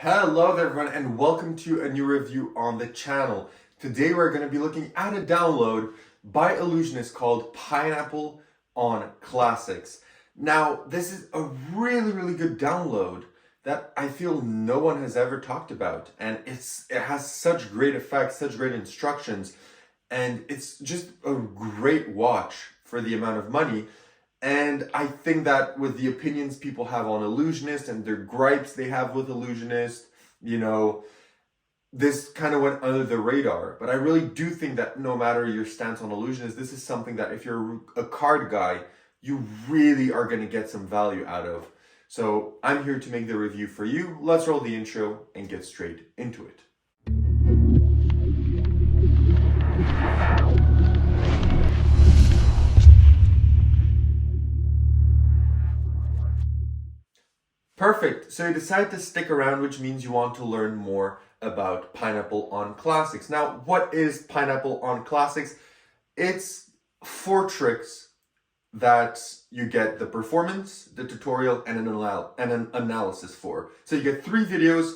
Hello there everyone and welcome to a new review on the channel. Today we're going to be looking at a download by Illusionist called Pineapple on Classics. Now this is a really good download that I feel no one has ever talked about, and it has such great effects, such great instructions, and it's just a great watch for the amount of money. And I think that with the opinions people have on Illusionist and their gripes they have with Illusionist, this kind of went under the radar. But I really do think that no matter your stance on Illusionist, this is something that if you're a card guy, you really are going to get some value out of. So I'm here to make the review for you. Let's roll the intro and get straight into it. Perfect. So you decide to stick around, which means you want to learn more about Pineapple on Classics. Now, what is Pineapple on Classics? It's 4 tricks that you get the performance, the tutorial, and an analysis for. So you get 3 videos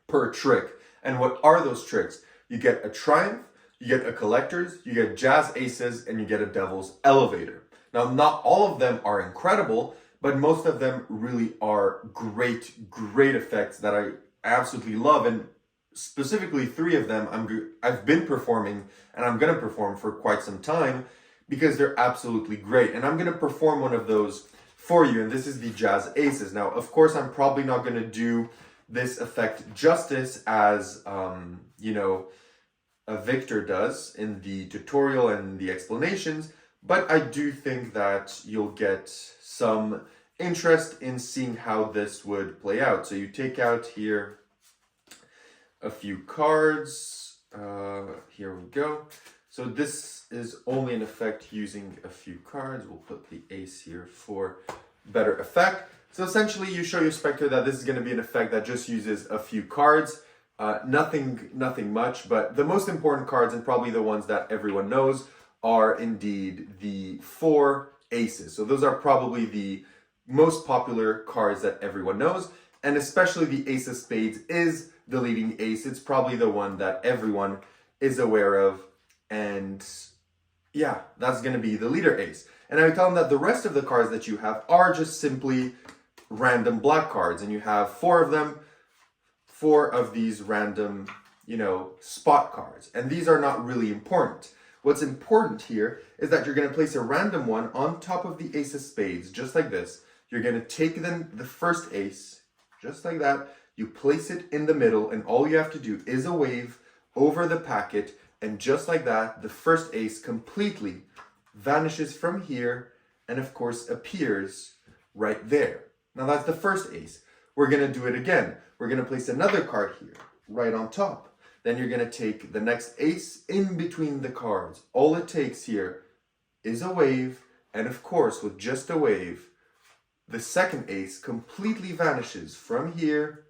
per trick. And what are those tricks? You get a Triumph, you get a Collector's, you get Jazz Aces, and you get a Devil's Elevator. Now, not all of them are incredible, but most of them really are great effects that I absolutely love. And specifically 3 of them I've been performing and I'm going to perform for quite some time because they're absolutely great. And I'm going to perform one of those for you, and this is the Jazz Aces. Now, of course, I'm probably not going to do this effect justice as, a Victor does in the tutorial and the explanations, but I do think that you'll get some interest in seeing how this would play out. So you take out here a few cards. Here we go. So this is only an effect using a few cards. We'll put the ace here for better effect. So essentially you show your spectator that this is going to be an effect that just uses a few cards. Nothing much, but the most important cards, and probably the ones that everyone knows, are indeed the 4 aces. So those are probably the most popular cards that everyone knows, and especially the Ace of Spades is the leading ace. It's probably the one that everyone is aware of, and yeah, that's going to be the leader ace. And I tell them that the rest of the cards that you have are just simply random black cards, and you have 4 of them, 4 of these random, spot cards, and these are not really important. What's important here is that you're going to place a random one on top of the Ace of Spades, just like this. You're going to take the first ace, just like that. You place it in the middle, and all you have to do is a wave over the packet, and just like that, the first ace completely vanishes from here, and of course appears right there. Now that's the first ace. We're going to do it again. We're going to place another card here, right on top. Then you're going to take the next ace in between the cards. All it takes here is a wave, and of course, with just a wave, the second ace completely vanishes from here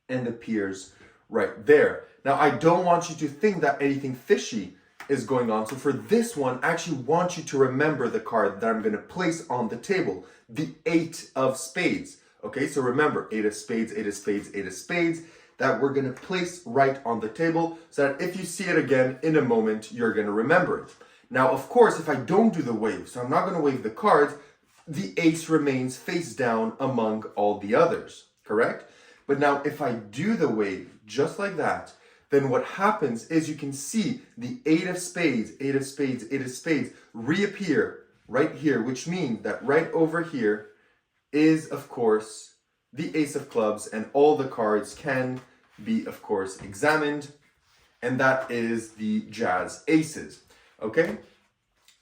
and appears right there. Now, I don't want you to think that anything fishy is going on. So for this one, I actually want you to remember the card that I'm going to place on the table, the 8 of spades. Okay, so remember, 8 of spades, 8 of spades, 8 of spades, that we're going to place right on the table so that if you see it again in a moment, you're going to remember it. Now, of course, if I don't do the wave, so I'm not going to wave the cards, the ace remains face down among all the others, correct? But now if I do the wave just like that, then what happens is you can see the 8 of spades, 8 of spades, 8 of spades reappear right here, which means that right over here is, of course, the Ace of Clubs, and all the cards can be, of course, examined, and that is the Jazz Aces, okay?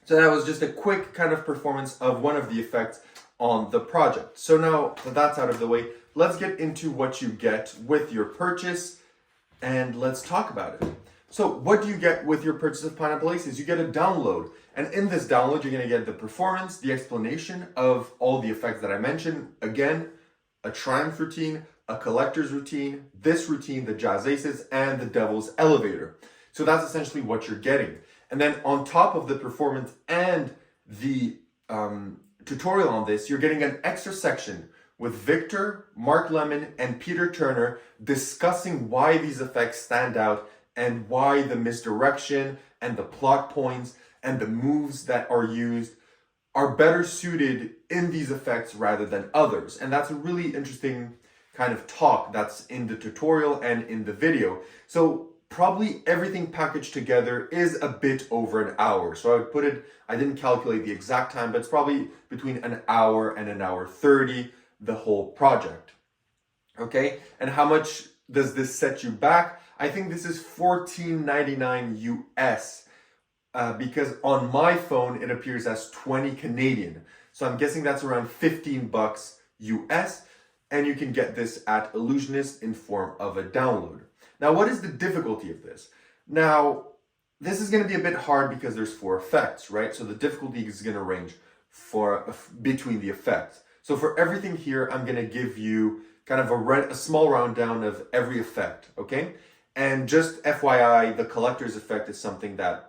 So that was just a quick kind of performance of one of the effects on the project. So now that that's out of the way, let's get into what you get with your purchase, and let's talk about it. So what do you get with your purchase of Pineapple Aces? You get a download, and in this download, you're going to get the performance, the explanation of all the effects that I mentioned. Again, a Triumph routine, a Collector's routine, this routine, the Jazz Aces, and the Devil's Elevator. So that's essentially what you're getting. And then on top of the performance and the tutorial on this, you're getting an extra section with Victor, Mark Lemon, and Peter Turner discussing why these effects stand out and why the misdirection and the plot points and the moves that are used are better suited in these effects rather than others. And that's a really interesting kind of talk that's in the tutorial and in the video. So probably everything packaged together is a bit over an hour. So I would put it, I didn't calculate the exact time, but it's probably between an hour and an hour 30, the whole project. Okay, and how much does this set you back? I think this is $14.99 US. Because on my phone it appears as 20 Canadian. So I'm guessing that's around 15 bucks US, and you can get this at Illusionist in form of a download. Now, what is the difficulty of this? Now, this is going to be a bit hard because there's 4 effects, right? So the difficulty is going to range between the effects. So for everything here, I'm going to give you kind of a small rundown of every effect, okay? And just FYI, the collector's effect is something that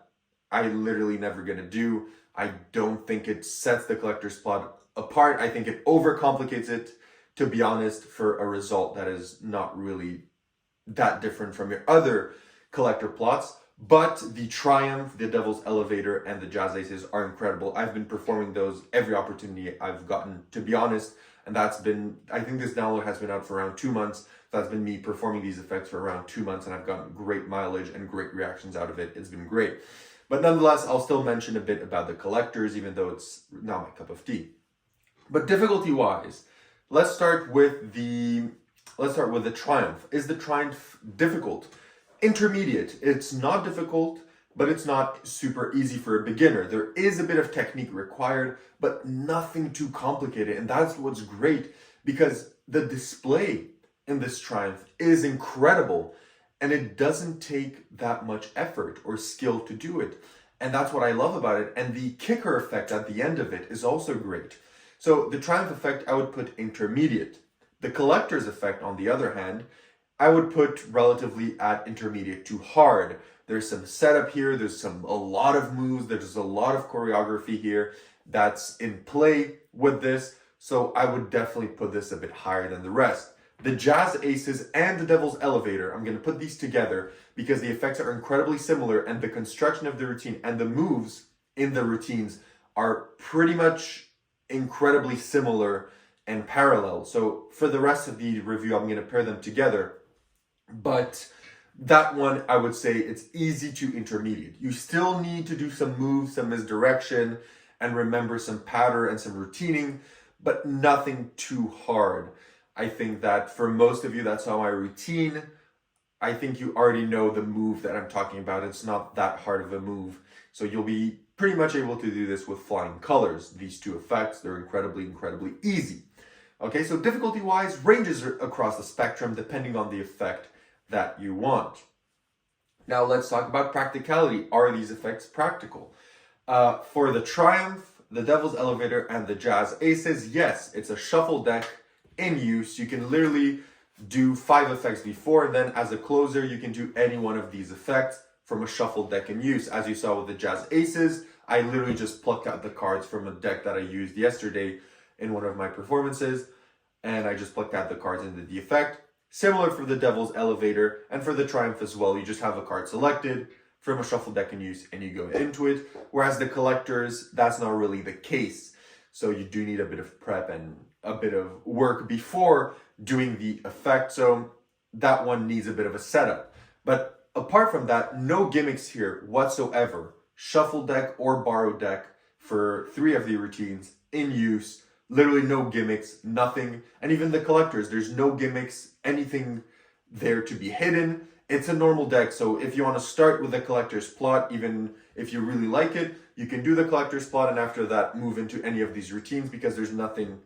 I literally never gonna do. I don't think it sets the collector's plot apart. I think it overcomplicates it, to be honest, for a result that is not really that different from your other collector plots. But the Triumph, the Devil's Elevator, and the Jazz Aces are incredible. I've been performing those every opportunity I've gotten, to be honest. And that's been, I think this download has been out for around 2 months. That's been me performing these effects for around 2 months, and I've gotten great mileage and great reactions out of it. It's been great. But nonetheless, I'll still mention a bit about the collectors, even though it's not my cup of tea. But difficulty-wise, let's start with the Triumph. Is the Triumph difficult? Intermediate. It's not difficult, but it's not super easy for a beginner. There is a bit of technique required, but nothing too complicated. And that's what's great, because the display in this Triumph is incredible. And it doesn't take that much effort or skill to do it. And that's what I love about it. And the kicker effect at the end of it is also great. So the Triumph effect, I would put intermediate. The collector's effect, on the other hand, I would put relatively at intermediate to hard. There's some setup here. There's a lot of moves. There's a lot of choreography here that's in play with this. So I would definitely put this a bit higher than the rest. The Jazz Aces and the Devil's Elevator, I'm going to put these together because the effects are incredibly similar, and the construction of the routine and the moves in the routines are pretty much incredibly similar and parallel. So for the rest of the review, I'm going to pair them together. But that one, I would say it's easy to intermediate. You still need to do some moves, some misdirection, and remember some pattern and some routining, but nothing too hard. I think that for most of you that saw my routine, I think you already know the move that I'm talking about. It's not that hard of a move. So you'll be pretty much able to do this with flying colors. These 2 effects, they're incredibly, incredibly easy. Okay, so difficulty-wise, ranges across the spectrum depending on the effect that you want. Now let's talk about practicality. Are these effects practical? For the Triumph, the Devil's Elevator, and the Jazz Aces, yes, it's a shuffle deck in use. You can literally do 5 effects before, and then as a closer you can do any one of these effects from a shuffle deck in use. As you saw with the Jazz Aces, I literally just plucked out the cards from a deck that I used yesterday in one of my performances, and I just plucked out the cards into the effect. Similar for the Devil's Elevator, and for the Triumph as well. You just have a card selected from a shuffle deck in use and you go into it. Whereas the collectors, that's not really the case. So you do need a bit of prep and a bit of work before doing the effect. So that one needs a bit of a setup. But apart from that, no gimmicks here whatsoever. Shuffle deck or borrow deck for 3 of the routines in use. Literally no gimmicks, nothing. And even the collectors, there's no gimmicks, anything there to be hidden. It's a normal deck, so if you want to start with the collector's plot, even if you really like it, you can do the collector's plot and after that move into any of these routines because there's nothing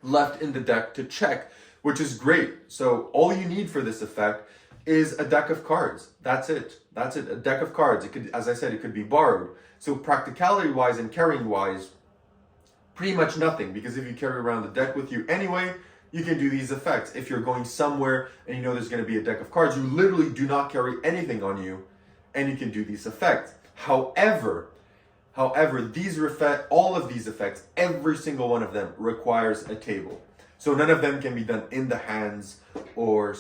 left in the deck to check, which is great. So all you need for this effect is a deck of cards. That's it. That's it. A deck of cards. It could, as I said, it could be borrowed. So practicality-wise and carrying-wise, pretty much nothing, because if you carry around the deck with you anyway, you can do these effects. If you're going somewhere and you know there's going to be a deck of cards, you literally do not carry anything on you and you can do these effects. However, all of these effects, every single one of them requires a table. So none of them can be done in the hands or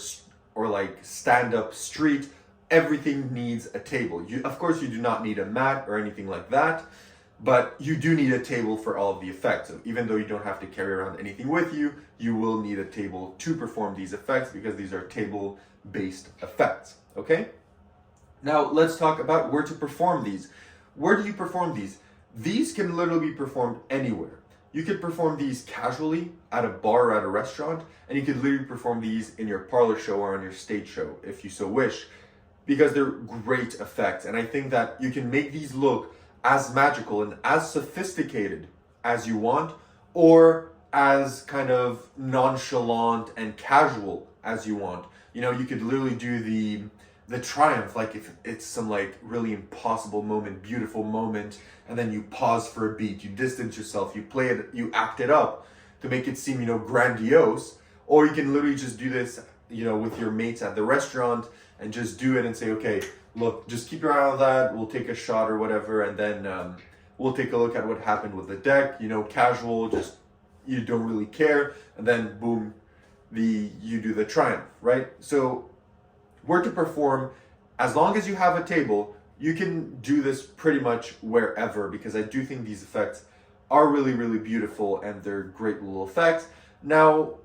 like stand up street. Everything needs a table. Of course, you do not need a mat or anything like that, but you do need a table for all of the effects. So even though you don't have to carry around anything with you, you will need a table to perform these effects because these are table-based effects, okay? Now let's talk about where to perform these. Where do you perform these? These can literally be performed anywhere. You could perform these casually at a bar or at a restaurant, and you could literally perform these in your parlor show or on your stage show if you so wish, because they're great effects. And I think that you can make these look as magical and as sophisticated as you want, or as kind of nonchalant and casual as you want. You know, you could literally do the triumph, like if it's some like really impossible moment, beautiful moment, and then you pause for a beat, you distance yourself, you play it, you act it up to make it seem, you know, grandiose. Or you can literally just do this, you know, with your mates at the restaurant and just do it and say, okay, look, just keep your eye on that, we'll take a shot or whatever, and then we'll take a look at what happened with the deck, you know, casual, just you don't really care, and then boom, you do the triumph, right? So where to perform, as long as you have a table, you can do this pretty much wherever, because I do think these effects are really, really beautiful and they're great little effects. Now,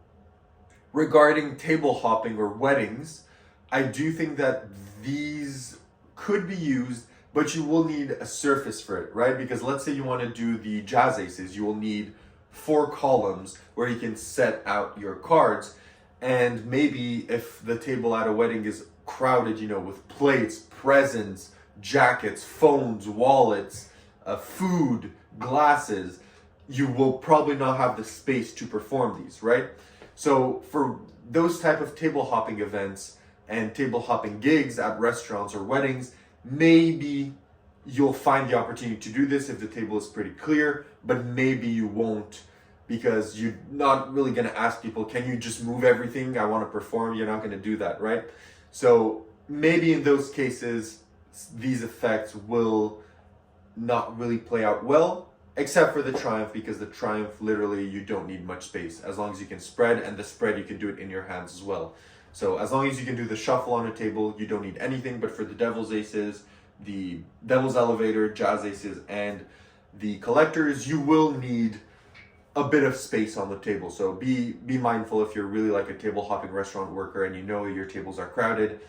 regarding table hopping or weddings, I do think that these could be used, but you will need a surface for it, right? Because let's say you want to do the jazz aces, you will need 4 columns where you can set out your cards. And maybe if the table at a wedding is crowded, you know, with plates, presents, jackets, phones, wallets, food, glasses, you will probably not have the space to perform these, right? So for those type of table hopping events and table hopping gigs at restaurants or weddings, maybe you'll find the opportunity to do this if the table is pretty clear, but maybe you won't, because you're not really going to ask people, can you just move everything? I want to perform. You're not going to do that, right? So maybe in those cases, these effects will not really play out well, except for the triumph, because the triumph, literally, you don't need much space. As long as you can spread, and the spread, you can do it in your hands as well. So as long as you can do the shuffle on a table, you don't need anything. But for the devil's aces, the devil's elevator, jazz aces, and the collectors, you will need a bit of space on the table. So be mindful if you're really like a table hopping restaurant worker and you know your tables are crowded.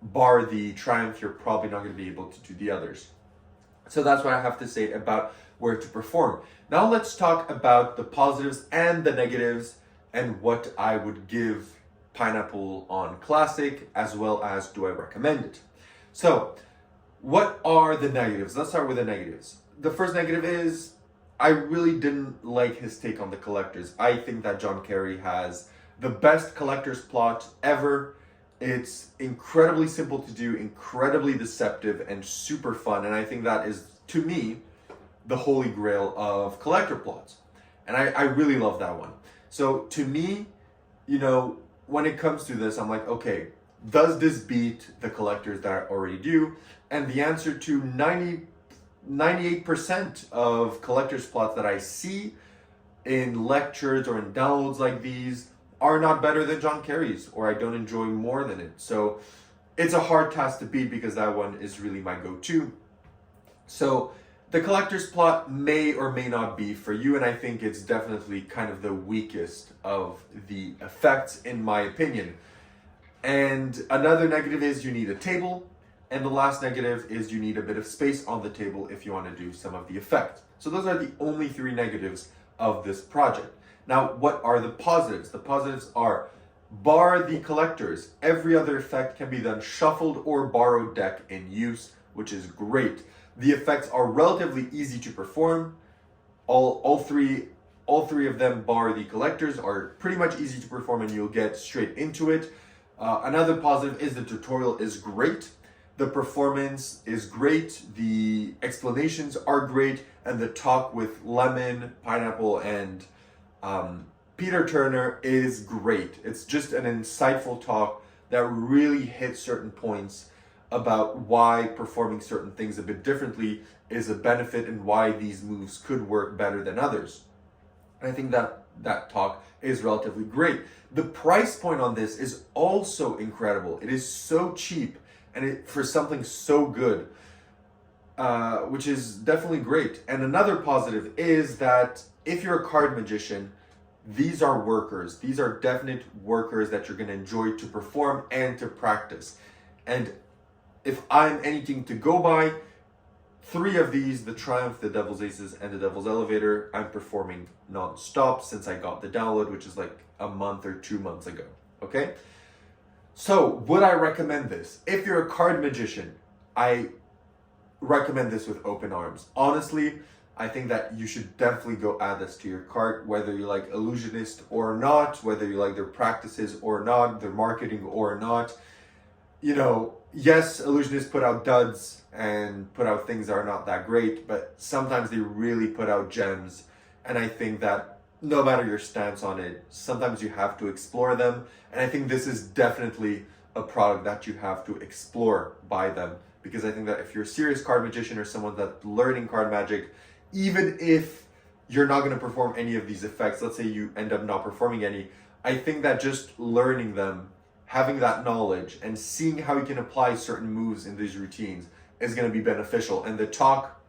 Bar the triumph, you're probably not going to be able to do the others. So that's what I have to say about where to perform. Now let's talk about the positives and the negatives and what I would give Pineapple on Classic, as well as do I recommend it. So what are the negatives? Let's start with the negatives. The first negative is I really didn't like his take on the collectors. I think that John Kerry has the best collector's plot ever. It's incredibly simple to do, incredibly deceptive, and super fun. And I think that is, to me, the holy grail of collector plots. And I really love that one. So to me, you know, when it comes to this, I'm like, okay, does this beat the collectors that I already do? And the answer to 98% of collector's plots that I see in lectures or in downloads like these are not better than John Kerry's, or I don't enjoy more than it. So it's a hard task to beat because that one is really my go-to. So the collector's plot may or may not be for you, and I think it's definitely kind of the weakest of the effects in my opinion. And another negative is you need a table. And the last negative is you need a bit of space on the table if you want to do some of the effects. So those are the only 3 negatives of this project. Now, what are the positives? The positives are, bar the collectors, every other effect can be done shuffled or borrowed deck in use, which is great. The effects are relatively easy to perform. All three of them, bar the collectors, are pretty much easy to perform and you'll get straight into it. Another positive is the tutorial is great. The performance is great, the explanations are great, and the talk with Lemon, Pineapple, and Peter Turner is great. It's just an insightful talk that really hits certain points about why performing certain things a bit differently is a benefit and why these moves could work better than others. I think that that talk is relatively great. The price point on this is also incredible. It is so cheap, and for something so good, which is definitely great. And another positive is that if you're a card magician, these are workers. These are definite workers that you're going to enjoy to perform and to practice. And if I'm anything to go by, 3 of these, the Triumph, the Devil's Aces, and the Devil's Elevator, I'm performing non-stop since I got the download, which is like a month or 2 months ago. Okay? So, would I recommend this? If you're a card magician, I recommend this with open arms. Honestly, I think that you should definitely go add this to your cart, whether you like Illusionist or not, whether you like their practices or not, their marketing or not. You know, yes, Illusionists put out duds and put out things that are not that great, but sometimes they really put out gems. And I think that no matter your stance on it, sometimes you have to explore them. And I think this is definitely a product that you have to explore by them. Because I think that if you're a serious card magician or someone that's learning card magic, even if you're not going to perform any of these effects, let's say you end up not performing any, I think that just learning them, having that knowledge, and seeing how you can apply certain moves in these routines is going to be beneficial. And the talk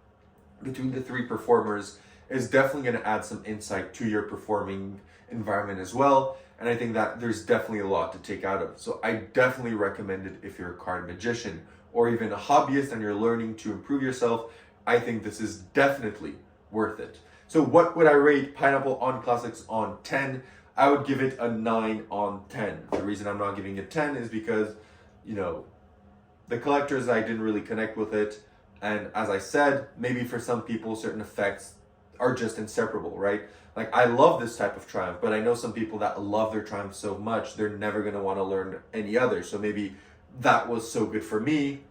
between the 3 performers is definitely going to add some insight to your performing environment as well. And I think that there's definitely a lot to take out of. So I definitely recommend it if you're a card magician or even a hobbyist and you're learning to improve yourself. I think this is definitely worth it. So what would I rate Pineapple on Classics on 10? I would give it a 9 on 10. The reason I'm not giving it 10 is because, you know, the collectors, I didn't really connect with it. And as I said, maybe for some people, certain effects are just inseparable, right? Like, I love this type of Triumph, but I know some people that love their Triumph so much, they're never going to want to learn any other. So maybe that was so good for me,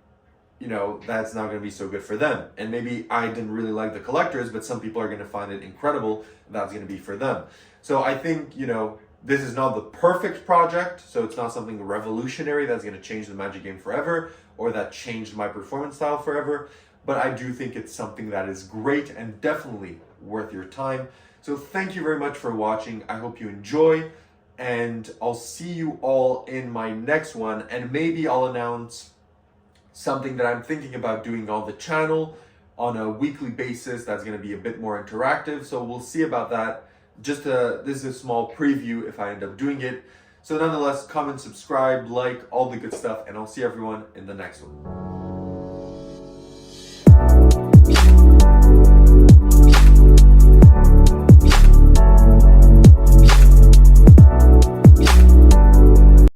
you know, that's not going to be so good for them. And maybe I didn't really like the collectors, but some people are going to find it incredible. That's going to be for them. So I think, you know, this is not the perfect project. So it's not something revolutionary that's going to change the Magic game forever or that changed my performance style forever. But I do think it's something that is great and definitely worth your time. So thank you very much for watching. I hope you enjoy. And I'll see you all in my next one. And maybe I'll announce something that I'm thinking about doing on the channel on a weekly basis that's going to be a bit more interactive. So we'll see about that. Just this is a small preview if I end up doing it. So nonetheless, comment, subscribe, like, all the good stuff, and I'll see everyone in the next one.